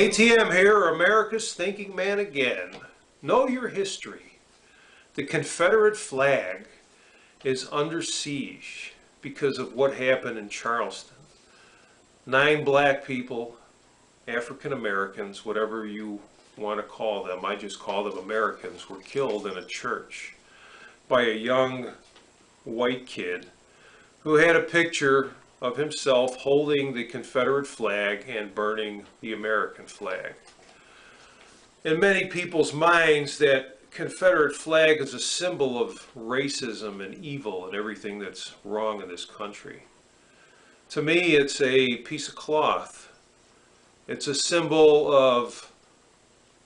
ATM here, America's thinking man again. Know your history. The Confederate flag is under siege because of what happened in Charleston. 9 black people, African Americans, whatever you want to call them, I just call them Americans, were killed in a church by a young white kid who had a picture of himself holding the Confederate flag and burning the American flag. In many people's minds, that Confederate flag is a symbol of racism and evil and everything that's wrong in this country. To me, it's a piece of cloth. It's a symbol of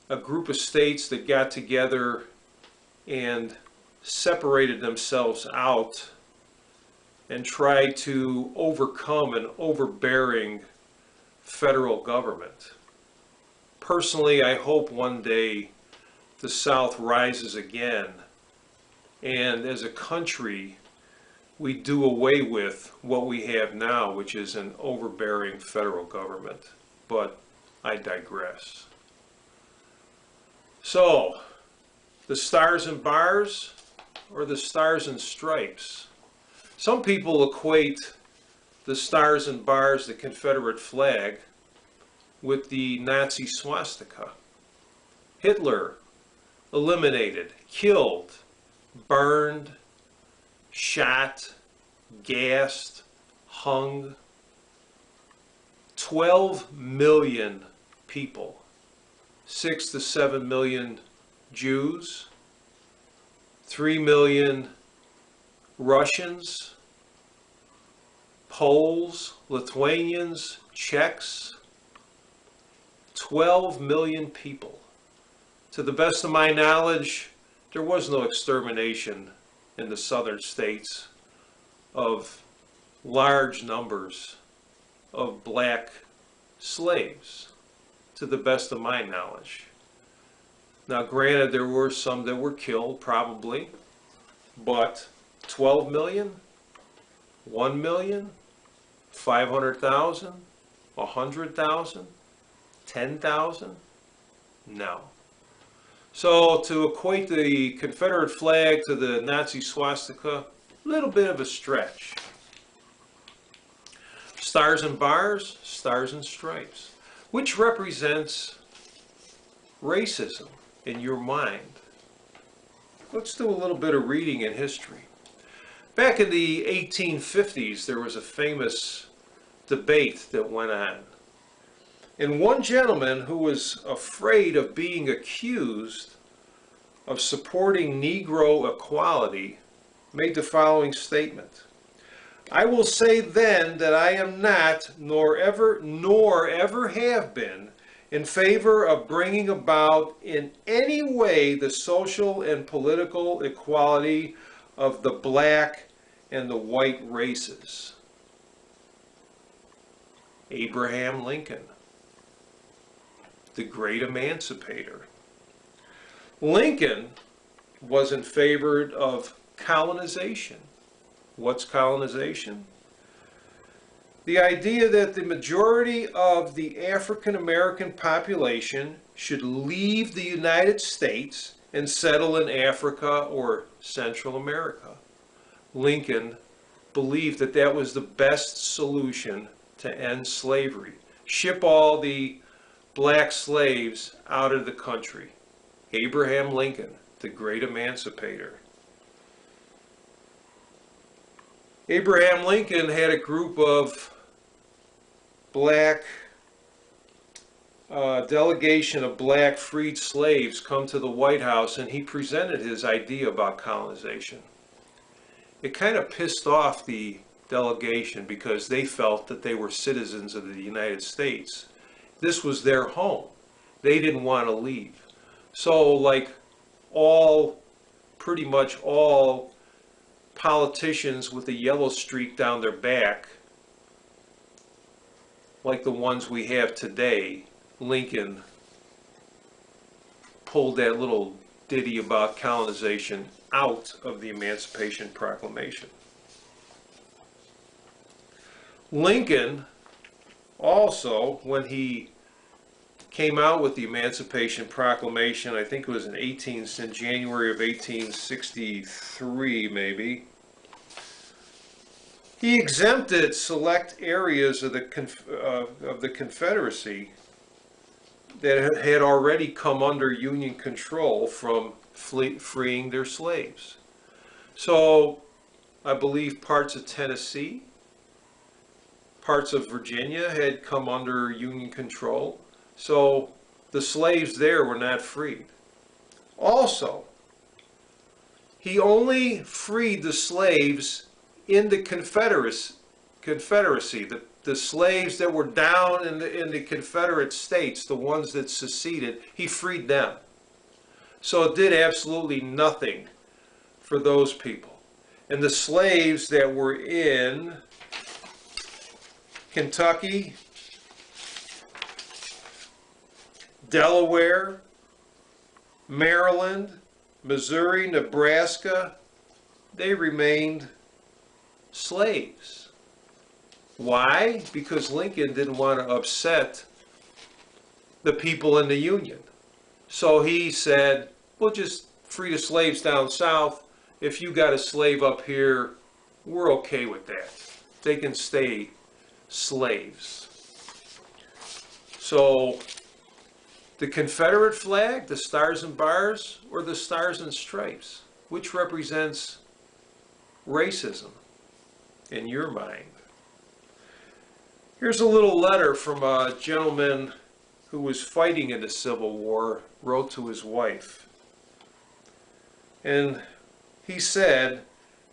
a group of states that got together and separated themselves out and tried to overcome an overbearing federal government. Personally, I hope one day the South rises again, and as a country, we do away with what we have now, which is an overbearing federal government. But I digress. So, the stars and bars or the stars and stripes? Some people equate the stars and bars, the Confederate flag, with the Nazi swastika. Hitler eliminated, killed, burned, shot, gassed, hung 12 million people, 6 to 7 million Jews, 3 million Russians, Poles, Lithuanians, Czechs, 12 million people. To the best of my knowledge, there was no extermination in the southern states of large numbers of black slaves, to the best of my knowledge. Now, granted, there were some that were killed, probably, but 12 million, 1 million, 500,000, 100,000, 10,000? No. So to equate the Confederate flag to the Nazi swastika, a little bit of a stretch. Stars and bars, stars and stripes. Which represents racism in your mind? Let's do a little bit of reading in history. Back in the 1850s, there was a famous debate that went on. And one gentleman who was afraid of being accused of supporting Negro equality made the following statement. I will say then that I am not, nor ever have been, in favor of bringing about in any way the social and political equality of the black and the white races. Abraham Lincoln, the great emancipator. Lincoln was in favor of colonization. What's colonization? The idea that the majority of the African American population should leave the United States and settle in Africa or Central America. Lincoln believed that that was the best solution to end slavery. Ship all the black slaves out of the country. Abraham Lincoln, the great emancipator. Abraham Lincoln had a group of black delegation of black freed slaves come to the White House, and he presented his idea about colonization. It kind of pissed off the delegation because they felt that they were citizens of the United States. This was their home. They didn't want to leave. So like pretty much all politicians with a yellow streak down their back, like the ones we have today, Lincoln pulled that little ditty about colonization out of the Emancipation Proclamation. Lincoln also, when he came out with the Emancipation Proclamation. I think it was in January of 1863, maybe. He exempted select areas of the Confederacy that had already come under Union control from freeing their slaves. So I believe parts of Tennessee, parts of Virginia had come under Union control. So the slaves there were not freed. Also, he only freed the slaves in the Confederacy, the slaves that were down in the Confederate States, the ones that seceded, he freed them. So it did absolutely nothing for those people. And the slaves that were in Kentucky, Delaware, Maryland, Missouri, Nebraska, they remained slaves. Why? Because Lincoln didn't want to upset the people in the Union. So he said, we'll just free the slaves down south. If you got a slave up here, we're okay with that. They can stay slaves. So the Confederate flag, the stars and bars, or the stars and stripes, which represents racism in your mind? Here's a little letter from a gentleman who was fighting in the Civil War, wrote to his wife. And he said,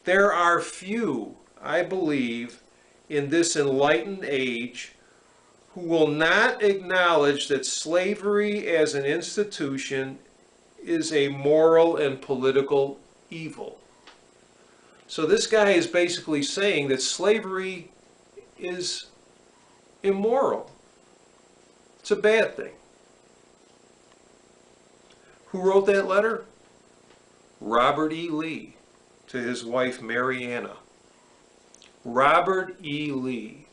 "There are few, I believe, in this enlightened age who will not acknowledge that slavery as an institution is a moral and political evil." So this guy is basically saying that slavery is immoral. It's a bad thing. Who wrote that letter? Robert E. Lee to his wife Marianna. Robert E. Lee.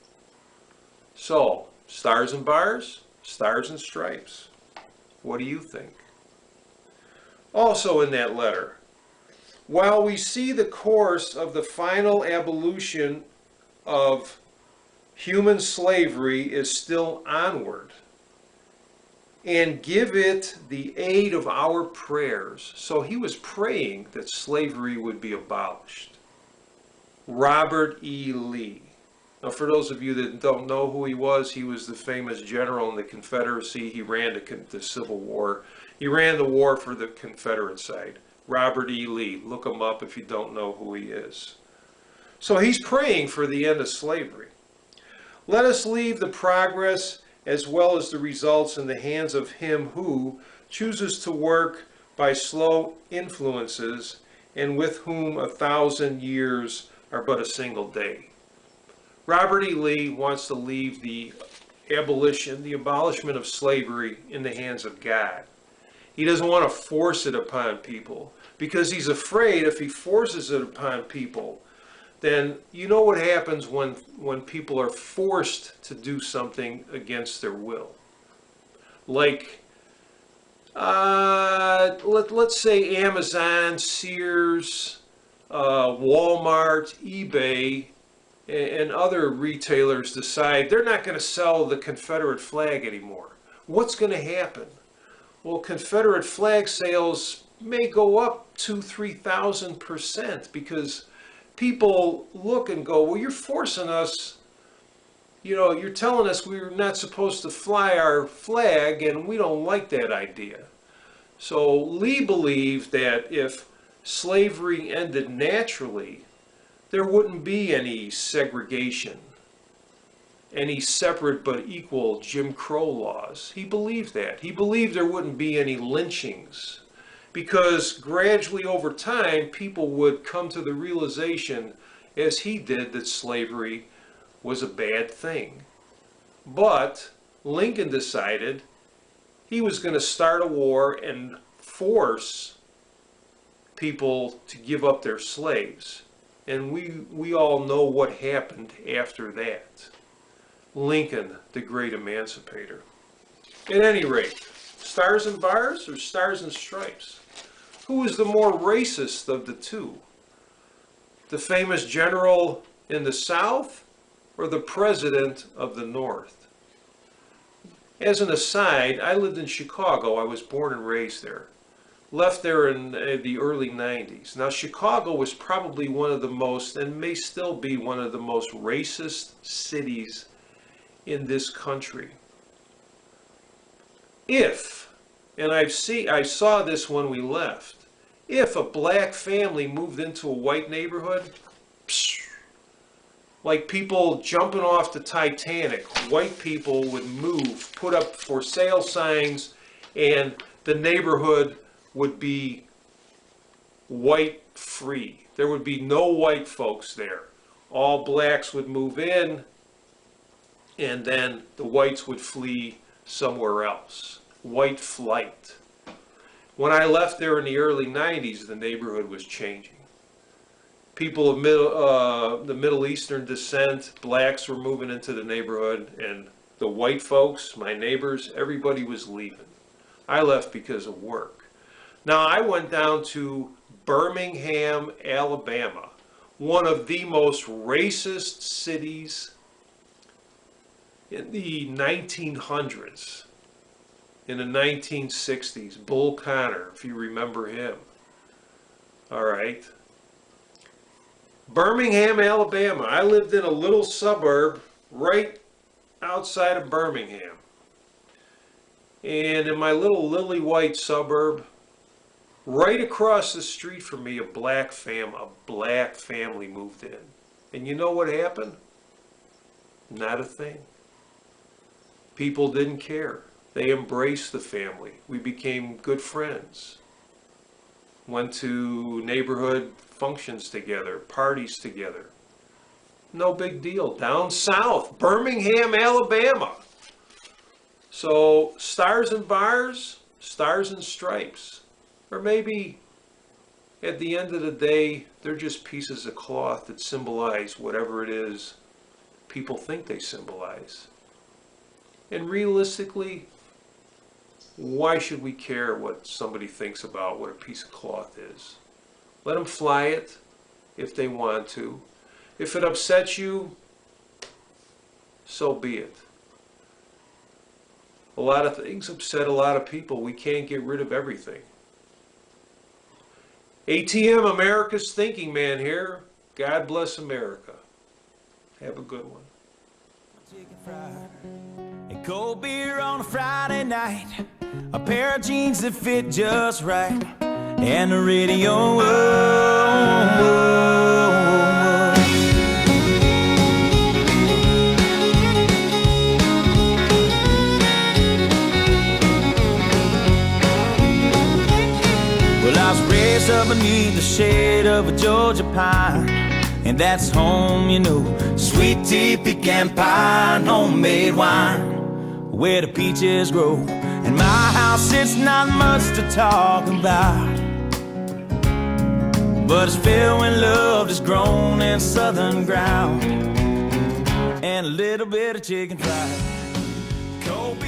So, stars and bars, stars and stripes. What do you think? Also in that letter, while we see the course of the final abolition of human slavery is still onward, and give it the aid of our prayers. So he was praying that slavery would be abolished. Robert E. Lee. Now, for those of you that don't know who he was the famous general in the Confederacy. He ran the Civil War. He ran the war for the Confederate side. Robert E. Lee. Look him up if you don't know who he is. So he's praying for the end of slavery. Let us leave the progress as well as the results in the hands of him who chooses to work by slow influences and with whom 1,000 years are but a single day. Robert E. Lee wants to leave the abolishment of slavery in the hands of God. He doesn't want to force it upon people because he's afraid if he forces it upon people, then you know what happens when people are forced to do something against their will. Like, let's say Amazon, Sears, Walmart, eBay, and other retailers decide they're not going to sell the Confederate flag anymore. What's going to happen? Well, Confederate flag sales may go up 2,000–3,000% because people look and go, well, you're forcing us, you're telling us we're not supposed to fly our flag, and we don't like that idea. So Lee believed that if slavery ended naturally, there wouldn't be any segregation, any separate but equal Jim Crow laws. He believed that. He believed there wouldn't be any lynchings, because gradually over time, people would come to the realization, as he did, that slavery was a bad thing. But Lincoln decided he was going to start a war and force people to give up their slaves. And we all know what happened after that. Lincoln, the great emancipator. At any rate, Stars and Bars or Stars and Stripes? Who is the more racist of the two? The famous general in the South or the president of the North? As an aside, I lived in Chicago. I was born and raised there. Left there in the early 90s. Now, Chicago was probably one of the most, and may still be one of the most racist cities in this country. If, and I saw this when we left, if a black family moved into a white neighborhood, like people jumping off the Titanic, white people would move, put up for sale signs, and the neighborhood would be white free. There would be no white folks there. All blacks would move in, and then the whites would flee somewhere else. White flight. When I left there in the early 90s, the neighborhood was changing. People of the Middle Eastern descent, blacks were moving into the neighborhood, and the white folks, my neighbors, everybody was leaving. I left because of work. Now, I went down to Birmingham, Alabama, one of the most racist cities in the 1900s. In the 1960s, Bull Connor, if you remember him. All right. Birmingham, Alabama. I lived in a little suburb right outside of Birmingham. And in my little lily white suburb, right across the street from me, a black family moved in. And you know what happened? Not a thing. People didn't care. They embraced the family. We became good friends. Went to neighborhood functions together, parties together. No big deal. Down south, Birmingham, Alabama. So, Stars and Bars, Stars and Stripes. Or maybe at the end of the day, they're just pieces of cloth that symbolize whatever it is people think they symbolize. And realistically, why should we care what somebody thinks about what a piece of cloth is? Let them fly it if they want to. If it upsets you, so be it. A lot of things upset a lot of people. We can't get rid of everything. ATM, America's Thinking Man here. God bless America. Have a good one. Chicken fried and cold beer on a Friday night, a pair of jeans that fit just right, and the radio. Well, I was raised up beneath the shade of a Georgia pine, and that's home, you know. Sweet tea, pecan pie, and homemade wine, where the peaches grow. In my house, it's not much to talk about, but it's filled when love is grown in southern ground, and a little bit of chicken fried, cold